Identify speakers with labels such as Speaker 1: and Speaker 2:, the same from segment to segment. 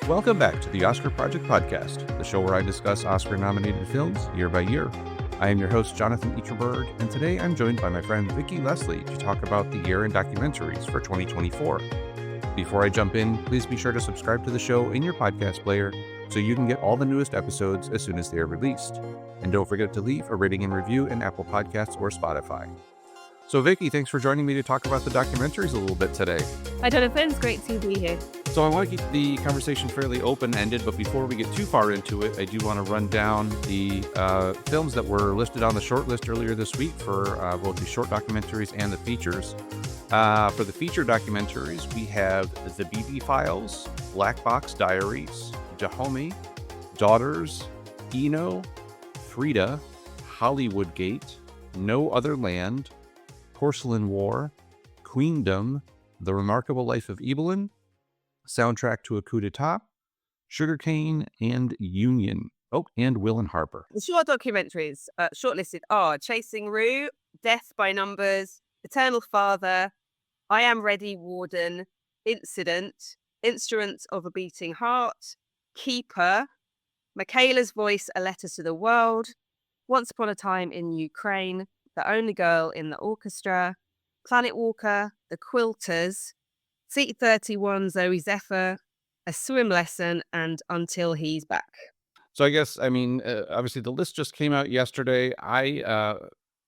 Speaker 1: Welcome back to the Oscar Project Podcast, the show where I discuss Oscar-nominated films year by year. I am your host, Jonathan Eacherberg, and today I'm joined by my friend Vicki Lesley to talk about the year in documentaries for 2024. Before I jump in, please be sure to subscribe to the show in your podcast player so you can get all the newest episodes as soon as they are released. And don't forget to leave a rating and review in Apple Podcasts or Spotify. So Vicki, thanks for joining me to talk about the documentaries a little bit today.
Speaker 2: Hi Jonathan, it's great to be here.
Speaker 1: So I want to keep the conversation fairly open-ended, but before we get too far into it, I do want to run down the films that were listed on the short list earlier this week for both the short documentaries and the features. For the feature documentaries, we have the Bibi Files, Black Box Diaries, Dahomey, Daughters, Eno, Frida, Hollywoodgate, No Other Land, Porcelain War, Queendom, The Remarkable Life of Ibelin, Soundtrack to a Coup d'etat, Sugarcane, and Union. Oh, and Will Harper.
Speaker 2: The short documentaries shortlisted are Chasing Rue, Death by Numbers, Eternal Father, I Am Ready, Warden, Incident, Instruments of a Beating Heart, Keeper, Makayla's Voice, A Letter to the World, Once Upon a Time in Ukraine, The Only Girl in the Orchestra, Planet Walker, The Quilters, Seat 31, Zoe Zephyr, A Swim Lesson, and Until He's Back.
Speaker 1: So I guess, obviously the list just came out yesterday.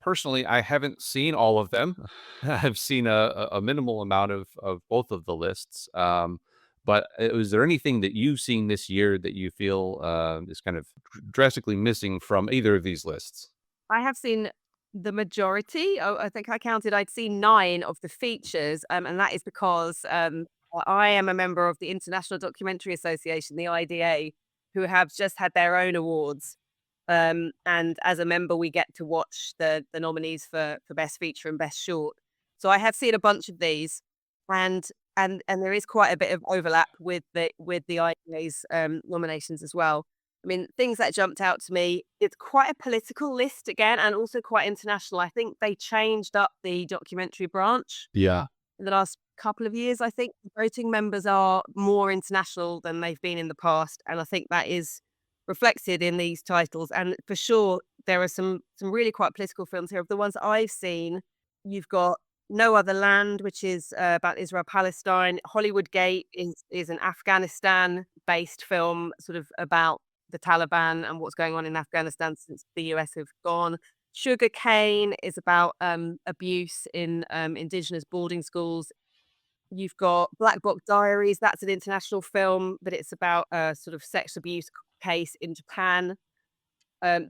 Speaker 1: Personally, I haven't seen all of them. I've seen a minimal amount of both of the lists. But is there anything that you've seen this year that you feel is kind of drastically missing from either of these lists?
Speaker 2: I have seen the majority. I think I'd seen 9 of the features, and that is because I am a member of the International Documentary Association, the IDA, who have just had their own awards. And as a member, we get to watch the nominees for Best Feature and Best Short. So I have seen a bunch of these, and there is quite a bit of overlap with the IDA's nominations as well. I mean, things that jumped out to me, it's quite a political list again, and also quite international. I think they changed up the documentary branch
Speaker 1: Yeah.
Speaker 2: in the last couple of years. I think the voting members are more international than they've been in the past. And I think that is reflected in these titles. And for sure, there are some really quite political films here. Of the ones I've seen, you've got No Other Land, which is about Israel-Palestine. Hollywoodgate is an Afghanistan-based film sort of about the Taliban and what's going on in Afghanistan since the US have gone. Sugarcane is about abuse in indigenous boarding schools. You've got Black Box Diaries. That's an international film, but it's about a sort of sex abuse case in Japan.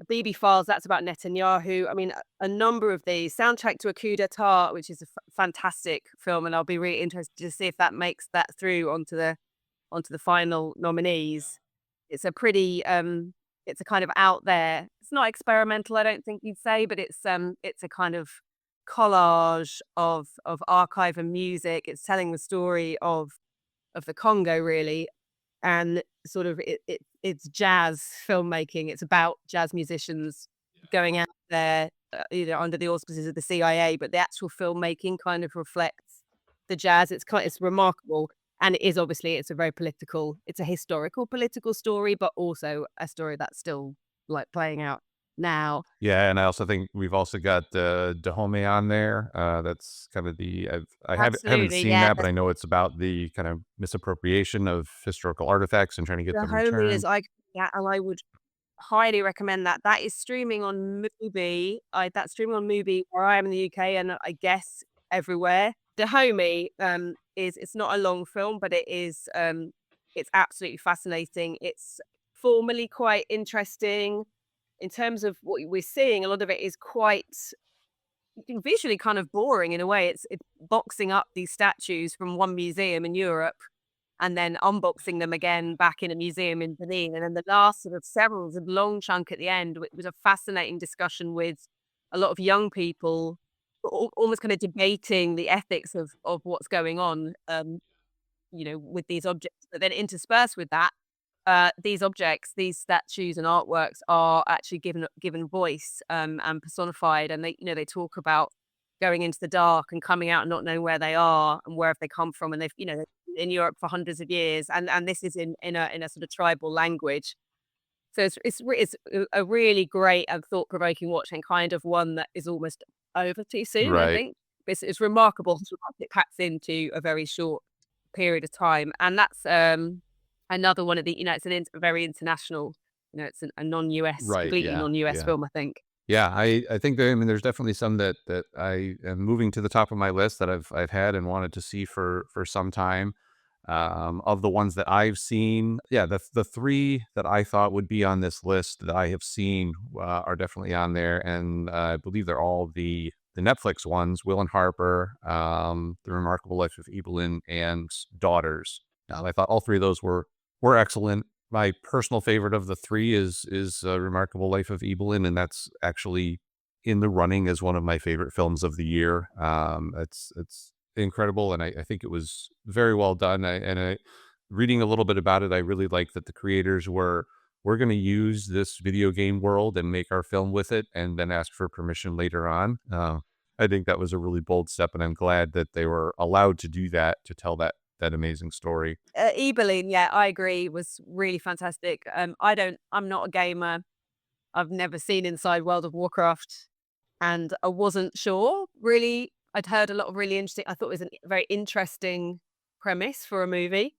Speaker 2: Bibi Files, that's about Netanyahu. I mean, a number of these. Soundtrack to a Coup d'etat, which is a fantastic film, and I'll be really interested to see if that makes that through onto the final nominees. It's a pretty, it's a kind of out there. It's not experimental, I don't think you'd say, but it's a kind of collage of archive and music. It's telling the story of the Congo, really, and sort of it's jazz filmmaking. It's about jazz musicians going out there, under the auspices of the CIA, but the actual filmmaking kind of reflects the jazz. It's remarkable. And it is obviously, it's a historical political story, but also a story that's still like playing out now.
Speaker 1: Yeah, and I also think we've also got Dahomey on there. That's kind of I haven't
Speaker 2: Absolutely,
Speaker 1: seen
Speaker 2: yeah.
Speaker 1: that, but I know it's about the kind of misappropriation of historical artifacts and trying to get them
Speaker 2: Dahomey
Speaker 1: returned.
Speaker 2: is and I would highly recommend that. That is streaming on Mubi. That's streaming on Mubi where I am in the UK, and I guess everywhere. Dahomey it's not a long film, but it's absolutely fascinating. It's formally quite interesting. In terms of what we're seeing, a lot of it is quite visually kind of boring in a way. It's boxing up these statues from one museum in Europe and then unboxing them again back in a museum in Benin. And then the last sort of several long chunk at the end was a fascinating discussion with a lot of young people, almost kind of debating the ethics of what's going on, with these objects. But then interspersed with that, these objects, these statues and artworks are actually given voice and personified, and they talk about going into the dark and coming out and not knowing where they are and where have they come from, and they've in Europe for hundreds of years, and this is in a sort of tribal language. So it's a really great and thought provoking watch, and kind of one that is almost over too soon. I
Speaker 1: Right.
Speaker 2: think it's remarkable how much it packs into a very short period of time, and that's another one of the it's a very international, it's a non-US,
Speaker 1: Right.
Speaker 2: completely
Speaker 1: Yeah.
Speaker 2: non-US
Speaker 1: Yeah.
Speaker 2: film, I think.
Speaker 1: Yeah, I think I mean, there's definitely some that I am moving to the top of my list that I've had and wanted to see for some time. Of the ones that I've seen, yeah, the three that I thought would be on this list that I have seen are definitely on there, and I believe they're all the Netflix ones: Will and Harper, The Remarkable Life of Ibelin, and Daughters. I thought all three of those were excellent. My personal favorite of the three is Remarkable Life of Ibelin, and that's actually in the running as one of my favorite films of the year. It's incredible, and I think it was very well done. Reading a little bit about it, I really like that the creators we're going to use this video game world and make our film with it, and then ask for permission later on. I think that was a really bold step, and I'm glad that they were allowed to do that to tell that amazing story.
Speaker 2: Ibelin, yeah, I agree, was really fantastic. I'm not a gamer. I've never seen inside World of Warcraft, and I wasn't sure really. I'd heard a lot of really interesting. I thought it was a very interesting premise for a movie,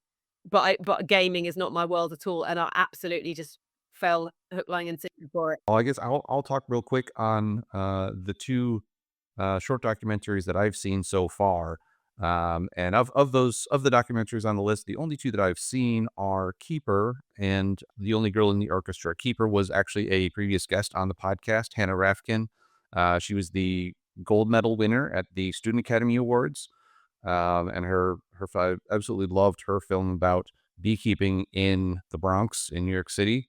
Speaker 2: but gaming is not my world at all, and I absolutely just fell hook, line, and sinker for it.
Speaker 1: Well, I guess I'll talk real quick on the two short documentaries that I've seen so far. And of the documentaries on the list, the only two that I've seen are Keeper and The Only Girl in the Orchestra. Keeper was actually a previous guest on the podcast, Hannah Rafkin. She was the gold medal winner at the Student Academy Awards. And I absolutely loved her film about beekeeping in the Bronx in New York City.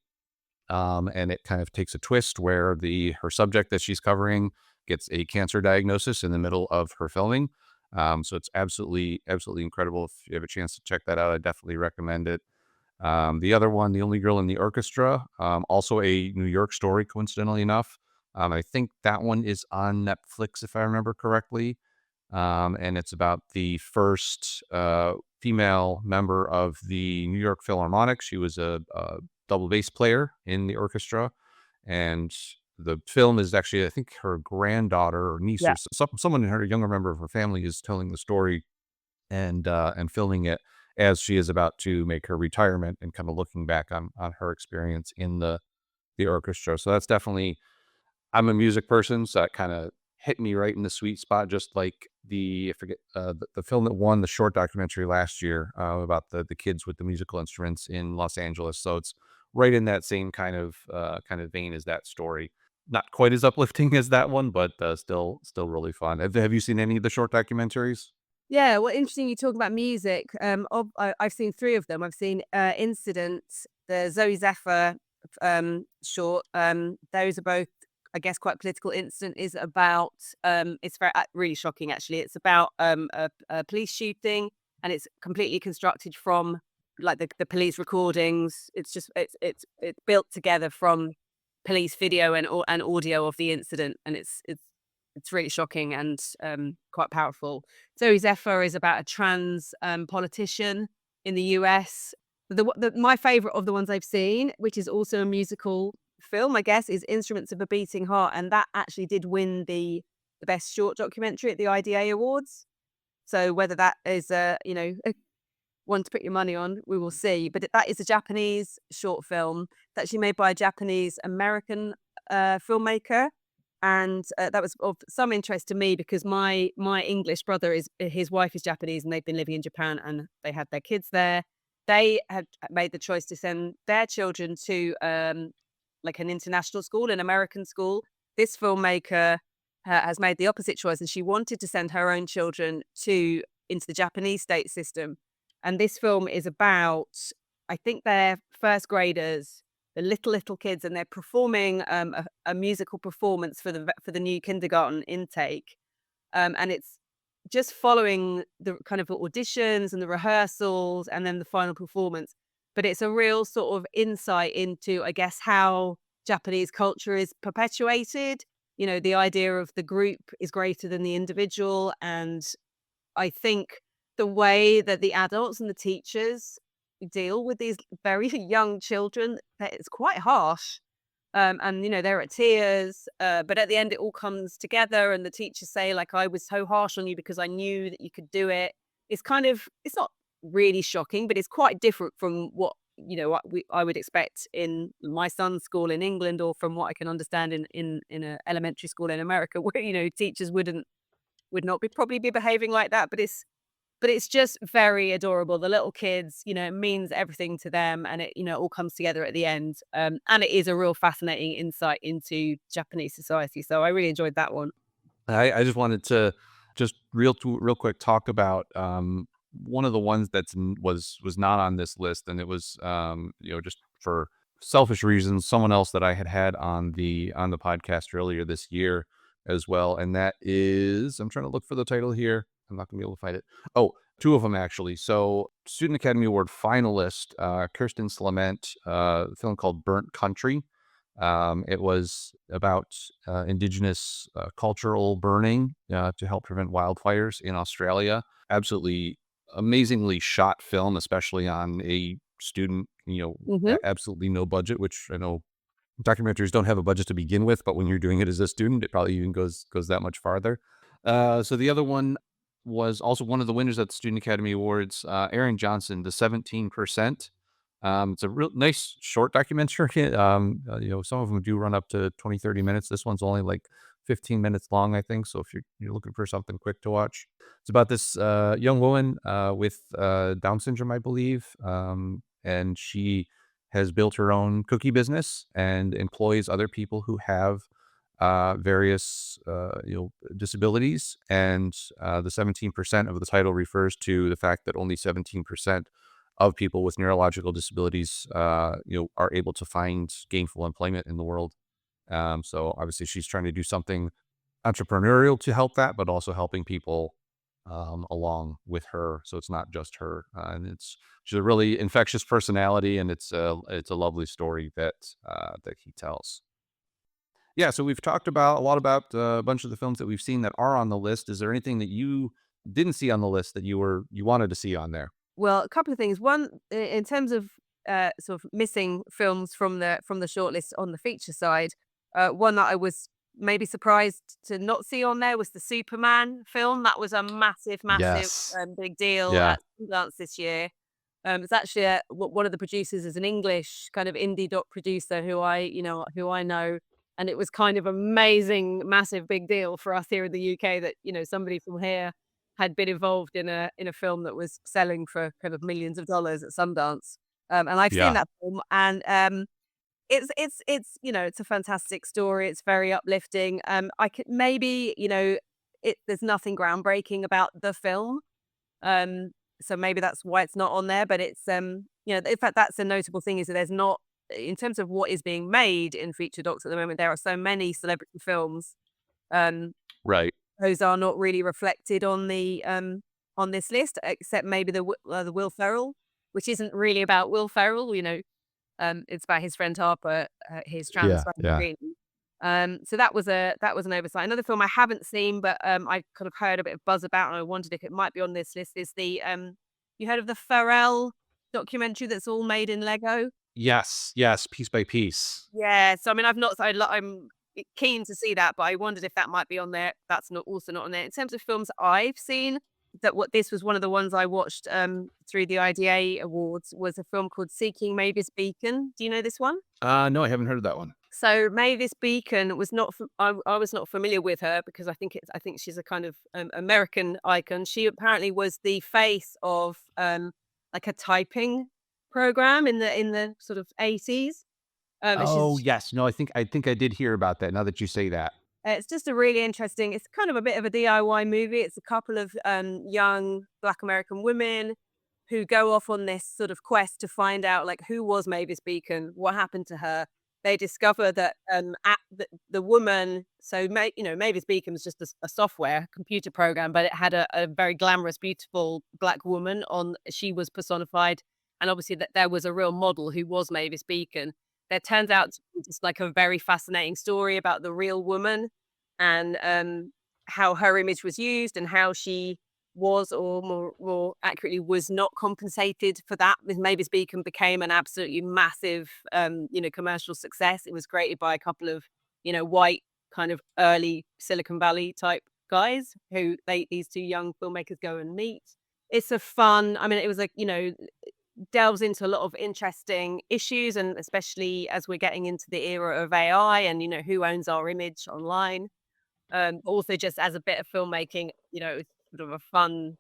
Speaker 1: And it kind of takes a twist where her subject that she's covering gets a cancer diagnosis in the middle of her filming. So it's absolutely incredible. If you have a chance to check that out, I definitely recommend it. The other one, The Only Girl in the Orchestra, also a New York story, coincidentally enough. I think that one is on Netflix, if I remember correctly. And it's about the first female member of the New York Philharmonic. She was a double bass player in the orchestra, and the film is actually, I think, her granddaughter or niece or
Speaker 2: Yeah.
Speaker 1: someone in her younger member of her family is telling the story and filming it as she is about to make her retirement and kind of looking back on her experience in the orchestra. So that's definitely, I'm a music person, so that kind of hit me right in the sweet spot, just like I forget, the film that won the short documentary last year, about the kids with the musical instruments in Los Angeles. So it's right in that same kind of vein as that story. Not quite as uplifting as that one, but still really fun. Have you seen any of the short documentaries?
Speaker 2: Yeah, well, interesting you talk about music. I've seen three of them. I've seen Incident, the Zoe Zephyr short. Those are both, I guess, quite political. Incident is about, it's very really shocking actually. It's about a police shooting, and it's completely constructed from like the police recordings. It's just it's built together from police video and audio of the incident, and it's really shocking and quite powerful. Zoe Zephyr is about a trans politician in the US. My favorite of the ones I've seen, which is also a musical film, I guess, is Instruments of a Beating Heart, and that actually did win the best short documentary at the IDA Awards. So whether that is one to put your money on, we will see. But that is a Japanese short film that's actually made by a Japanese American filmmaker, and that was of some interest to me because my English brother his wife is Japanese, and they've been living in Japan, and they had their kids there. They had made the choice to send their children to like an international school, an American school. This filmmaker has made the opposite choice, and she wanted to send her own children into the Japanese state system. And this film is about, I think they're first graders, the little kids, and they're performing a musical performance for the new kindergarten intake, and it's just following the kind of auditions and the rehearsals and then the final performance. But it's a real sort of insight into, I guess, how Japanese culture is perpetuated. The idea of the group is greater than the individual, and I think the way that the adults and the teachers deal with these very young children, that it's quite harsh. And there are tears, but at the end it all comes together, and the teachers say, like, I was so harsh on you because I knew that you could do it. It's not really shocking, but it's quite different from I would expect in my son's school in England, or from what I can understand in an elementary school in America, where teachers would not be probably be behaving like that. But it's just very adorable. The little kids, it means everything to them, and it all comes together at the end. And it is a real fascinating insight into Japanese society. So I really enjoyed that one.
Speaker 1: I just wanted to just real quick talk about one of the ones was not on this list, and it was just for selfish reasons, someone else that I had on the podcast earlier this year as well, and that is, I'm trying to look for the title here. I'm not gonna be able to find it. Oh, two of them actually. So, Student Academy Award finalist Kirsten Slement, film called Burnt Country. It was about indigenous cultural burning to help prevent wildfires in Australia. Absolutely amazingly shot film, especially on a student,
Speaker 2: Hmm.
Speaker 1: absolutely no budget, which I know documentaries don't have a budget to begin with, but when you're doing it as a student, it probably even goes that much farther. So the other one was also one of the winners at the Student Academy Awards, Aaron Johnson, The 17%. It's a real nice short documentary. Some of them do run up to 20, 30 minutes. This one's only like 15 minutes long, I think. So if you're looking for something quick to watch, it's about this young woman with Down syndrome, I believe. And she has built her own cookie business and employs other people who have various disabilities. And the 17% of the title refers to the fact that only 17% of people with neurological disabilities are able to find gainful employment in the world. So obviously she's trying to do something entrepreneurial to help that, but also helping people along with her. So it's not just her, and she's a really infectious personality, and it's a lovely story that he tells. Yeah, so we've talked about a lot about a bunch of the films that we've seen that are on the list. Is there anything that you didn't see on the list that you wanted to see on there?
Speaker 2: Well, a couple of things. One, in terms of sort of missing films from the shortlist on the feature side, one that I was maybe surprised to not see on there was the Superman film. That was a massive, massive
Speaker 1: Yes.
Speaker 2: big deal
Speaker 1: Yeah.
Speaker 2: at Sundance this year. It's actually one of the producers is an English kind of indie doc producer who I know, and it was kind of amazing, massive, big deal for us here in the UK that somebody from here had been involved in a film that was selling for kind of millions of dollars at Sundance. And I've seen
Speaker 1: Yeah.
Speaker 2: that film, and it's a fantastic story. It's very uplifting. I could maybe there's nothing groundbreaking about the film. Um, so maybe that's why it's not on there, but it's, in fact, that's a notable thing is that there's not, in terms of what is being made in feature docs at the moment, there are so many celebrity films. Um,
Speaker 1: Right.
Speaker 2: those are not really reflected on this list, except maybe the Will Ferrell, which isn't really about Will Ferrell, it's about his friend Harper, his trans
Speaker 1: Yeah.
Speaker 2: friend
Speaker 1: Yeah.
Speaker 2: Green. So that was an oversight. Another film I haven't seen, but I kind of heard a bit of buzz about, and I wondered if it might be on this list. Is the you heard of the Pharrell documentary that's all made in Lego?
Speaker 1: Yes. Yes. Piece by piece.
Speaker 2: Yeah. So I mean, I'm keen to see that, but I wondered if that might be on there. That's not also not on there. In terms of films I've seen, this was one of the ones I watched through the IDA Awards, was a film called Seeking Mavis Beacon. Do you know this one?
Speaker 1: No, I haven't heard of that one.
Speaker 2: So Mavis Beacon was not. I was not familiar with her because I think she's a kind of American icon. She apparently was the face of like a typing program in the sort of 80s. And
Speaker 1: Oh, yes. No, I think I did hear about that now that you say that.
Speaker 2: it's just a really interesting. It's kind of a bit of a DIY movie. It's a couple of young Black American women who go off on this sort of quest to find out, like, who was Mavis Beacon, what happened to her. They discover that the woman, so Mavis Beacon was just a software computer program, but it had a very glamorous, beautiful Black woman on. She was personified, and obviously that there was a real model who was Mavis Beacon. There turns out to be just like a very fascinating story about the real woman, and how her image was used, and how she was, or more accurately, was not compensated for that. Mavis Beacon became an absolutely massive, commercial success. It was created by a couple of, white kind of early Silicon Valley type guys who these two young filmmakers go and meet. It's a fun. I mean, it was like, delves into a lot of interesting issues, and especially as we're getting into the era of AI and, who owns our image online. Also just as a bit of filmmaking, it's sort of a fun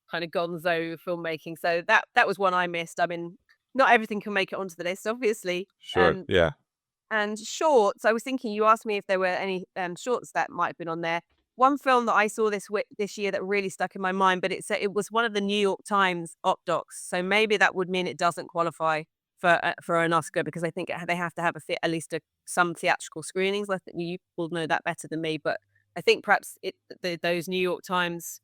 Speaker 2: kind of gonzo filmmaking. So that was one I missed. I mean, not everything can make it onto the list, obviously.
Speaker 1: Sure. Yeah.
Speaker 2: And shorts, I was thinking, you asked me if there were any shorts that might have been on there. One film that I saw this year that really stuck in my mind, but it was one of the New York Times op docs. So maybe that would mean it doesn't qualify for an Oscar, because I think they have to have at least some theatrical screenings. I think you will know that better than me, but I think perhaps those New York Times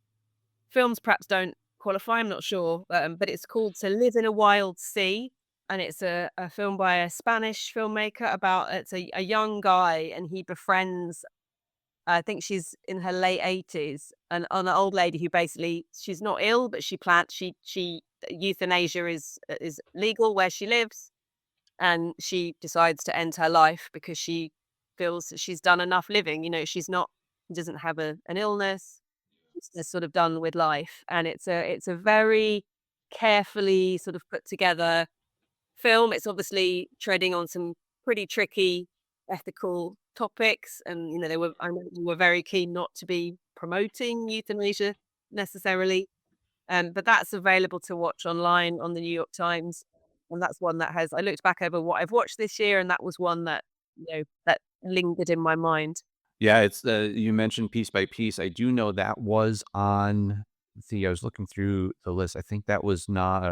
Speaker 2: films perhaps don't qualify. I'm not sure, but it's called "To Live in a Wild Sea," and it's a film by a Spanish filmmaker about it's a young guy, and he befriends. I think she's in her late 80s, and an old lady who basically she's not ill, but she euthanasia is legal where she lives, and she decides to end her life because she feels that she's done enough living. She's not doesn't have an illness. She's just sort of done with life, and it's a very carefully sort of put together film. It's obviously treading on some pretty tricky ethical topics, and I know they were very keen not to be promoting euthanasia necessarily. But that's available to watch online on the New York Times, and that's one that has. I looked back over what I've watched this year, and that was one that that lingered in my mind.
Speaker 1: Yeah, it's you mentioned Piece by Piece. I do know that was on. Let's see, I was looking through the list. I think that was not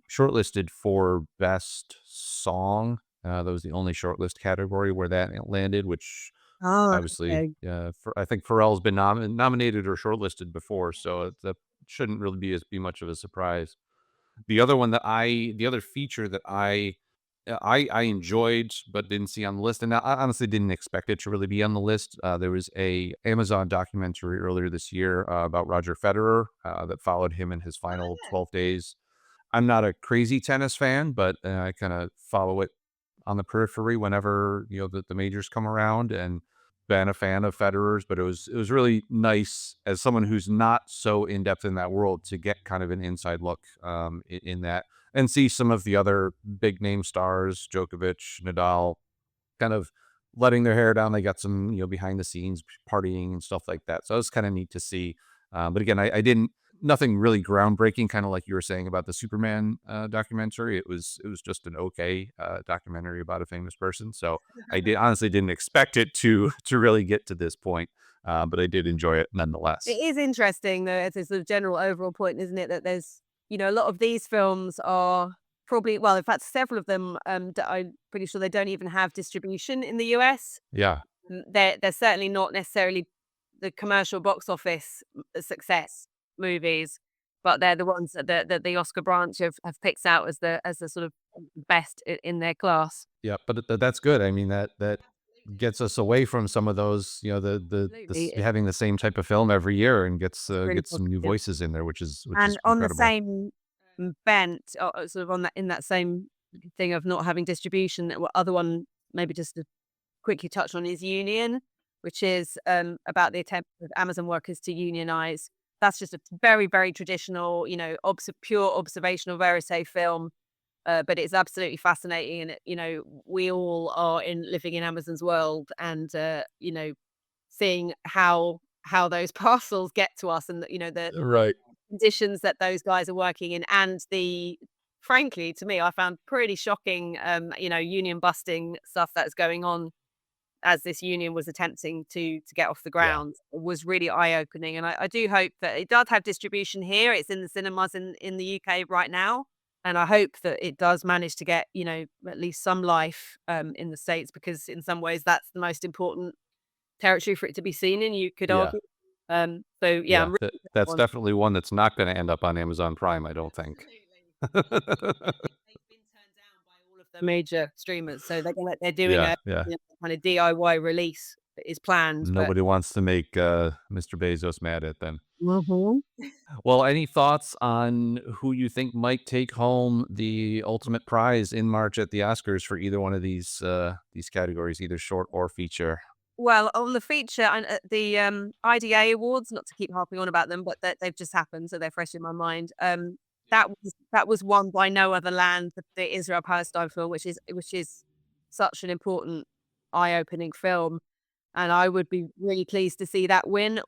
Speaker 1: shortlisted for best song. That was the only shortlist category where that landed, which
Speaker 2: Oh,
Speaker 1: obviously,
Speaker 2: okay.
Speaker 1: I think Pharrell's been nominated or shortlisted before, so that shouldn't really be much of a surprise. The other feature that I enjoyed but didn't see on the list, and I honestly didn't expect it to really be on the list. There was a Amazon documentary earlier this year about Roger Federer that followed him in his final 12 days. I'm not a crazy tennis fan, but I kind of follow it on the periphery whenever the majors come around, and been a fan of Federer's. But it was really nice as someone who's not so in depth in that world to get kind of an inside look in that, and see some of the other big name stars, Djokovic, Nadal, kind of letting their hair down. They got some, behind the scenes partying and stuff like that. So it was kind of neat to see. But again, I didn't, nothing really groundbreaking, kind of like you were saying about the Superman documentary. It was just an okay documentary about a famous person. So honestly didn't expect it to really get to this point. But I did enjoy it
Speaker 2: It
Speaker 1: nonetheless.
Speaker 2: is interesting, though, as a sort of general overall point, isn't it? That there's, a lot of these films are probably, well, in fact, several of them, that I'm pretty sure they don't even have distribution in the US.
Speaker 1: Yeah.
Speaker 2: They're certainly not necessarily the commercial box office success movies, but they're the ones that the Oscar branch have picked out as the sort of best in their class.
Speaker 1: Yeah, but that's good. I mean, that gets us away from some of those,
Speaker 2: Absolutely, it's
Speaker 1: having the same type of film every year, and
Speaker 2: really
Speaker 1: gets some new
Speaker 2: positive.
Speaker 1: voices in there, which is
Speaker 2: And on the
Speaker 1: incredible.
Speaker 2: same bent, sort of on that in that same thing of not having distribution, other one maybe just to quickly touch on is Union, which is about the attempt of Amazon workers to unionize. That's just a very, very traditional, pure observational verite film, but it's absolutely fascinating. And we all are living in Amazon's world, and seeing how those parcels get to us, and the
Speaker 1: Right.
Speaker 2: conditions that those guys are working in, and the frankly, to me, I found pretty shocking, union busting stuff that's going on as this union was attempting to get off the
Speaker 1: Yeah.
Speaker 2: ground. It was really eye-opening, and I do hope that it does have distribution here. It's in the cinemas in the UK right now, and I hope that it does manage to get, at least some life, in the States, because in some ways that's the most important territory for it to be seen in, you could
Speaker 1: Yeah.
Speaker 2: argue. So yeah, I'm
Speaker 1: Yeah.
Speaker 2: really that
Speaker 1: That's
Speaker 2: one.
Speaker 1: definitely one that's not gonna end up on Amazon Prime, I don't think.
Speaker 2: Absolutely. They've been turned down by all of the major streamers, so they're doing
Speaker 1: Yeah,
Speaker 2: a,
Speaker 1: yeah.
Speaker 2: kind of DIY release. is planned.
Speaker 1: Nobody wants to make Mr. Bezos mad at them.
Speaker 2: Mhm.
Speaker 1: Well, any thoughts on who you think might take home the ultimate prize in March at the Oscars for either one of these categories, either short or feature?
Speaker 2: Well, on the feature and the IDA Awards, not to keep harping on about them, but they've just happened, so they're fresh in my mind. That was won by no other land, the Israel Palestine film, which is such an important, eye-opening film, and I would be really pleased to see that win.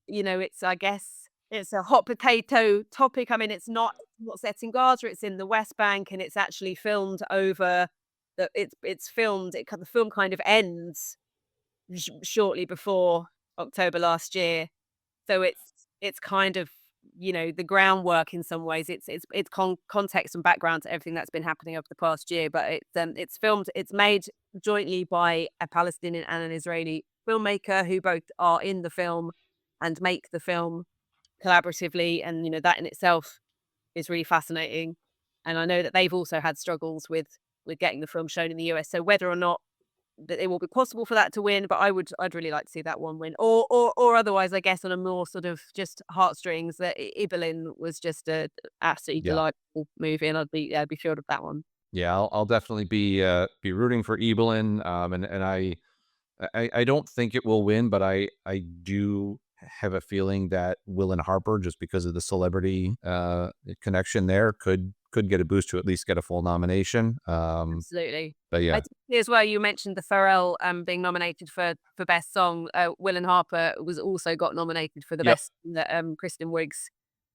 Speaker 2: It's, I guess, it's a hot potato topic. I mean, it's not set in Gaza, it's in the West Bank, and it's actually filmed over the film kind of ends shortly before October last year. So it's kind of, the groundwork in some ways. It's context and background to everything that's been happening over the past year. But it's made jointly by a Palestinian and an Israeli filmmaker who both are in the film and make the film collaboratively, and that in itself is really fascinating. And I know that they've also had struggles with getting the film shown in the US. So whether or not that it will be possible for that to win, but I'd really like to see that one win, or otherwise, I guess, on a more sort of just heartstrings. That Ibelin was just a absolutely
Speaker 1: Yeah.
Speaker 2: delightful movie, and I'd be thrilled with that one.
Speaker 1: Yeah, I'll definitely be rooting for Ibelin, and I don't think it will win, but I do have a feeling that Will and Harper, just because of the celebrity connection there, could get a boost to at least get a full nomination.
Speaker 2: Absolutely.
Speaker 1: But
Speaker 2: I
Speaker 1: yeah,
Speaker 2: think as well, you mentioned the Pharrell being nominated for best song. Will and Harper was also got nominated for the
Speaker 1: yep,
Speaker 2: best Kristen Wiig's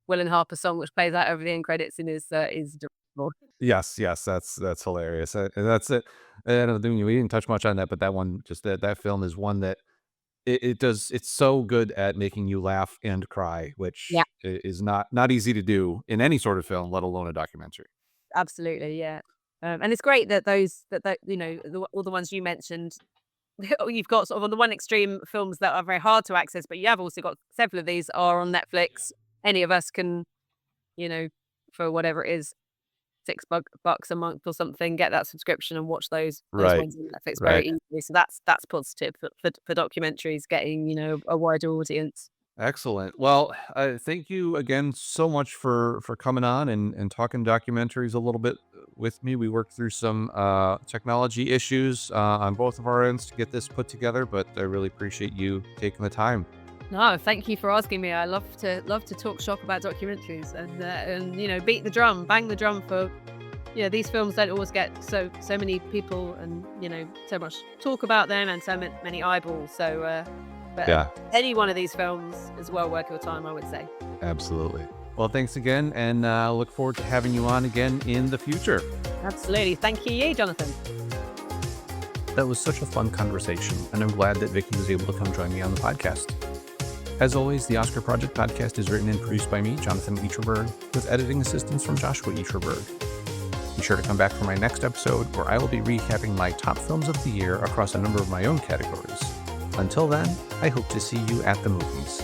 Speaker 2: Will and Harper song, which plays out over the end credits and is delightful.
Speaker 1: yes, that's hilarious. And that's it. And we didn't touch much on that, but that one, just that film is one that it does. It's so good at making you laugh and cry,
Speaker 2: Yeah,
Speaker 1: which is not easy to do in any sort of film, let alone a documentary.
Speaker 2: absolutely. Yeah. And it's great that all the ones you mentioned, you've got sort of on the one extreme films that are very hard to access, but you have also got several of these are on Netflix. Any of us can, you know, for whatever it is, $6 a month or something, get that subscription and watch those
Speaker 1: Right,
Speaker 2: ones on Netflix very
Speaker 1: right.
Speaker 2: easily. So that's positive for documentaries getting, a wider audience.
Speaker 1: Excellent. Well, thank you again so much for coming on and talking documentaries a little bit with me. We worked through some technology issues on both of our ends to get this put together, but I really appreciate you taking the time.
Speaker 2: No, thank you for asking me. I love to talk shop about documentaries and beat the drum, bang the drum for these films don't always get so many people and so much talk about them and so many eyeballs. So, but
Speaker 1: Yeah,
Speaker 2: any one of these films is well worth your time, I would say.
Speaker 1: absolutely. Well, thanks again, and look forward to having you on again in the future.
Speaker 2: Absolutely. Thank you, Jonathan.
Speaker 1: That was such a fun conversation, and I'm glad that Vicki was able to come join me on the podcast. As always, the Oscar Project podcast is written and produced by me, Jonathan Eacherberg, with editing assistance from Joshua Eacherberg. Be sure to come back for my next episode, where I will be recapping my top films of the year across a number of my own categories. Until then, I hope to see you at the movies.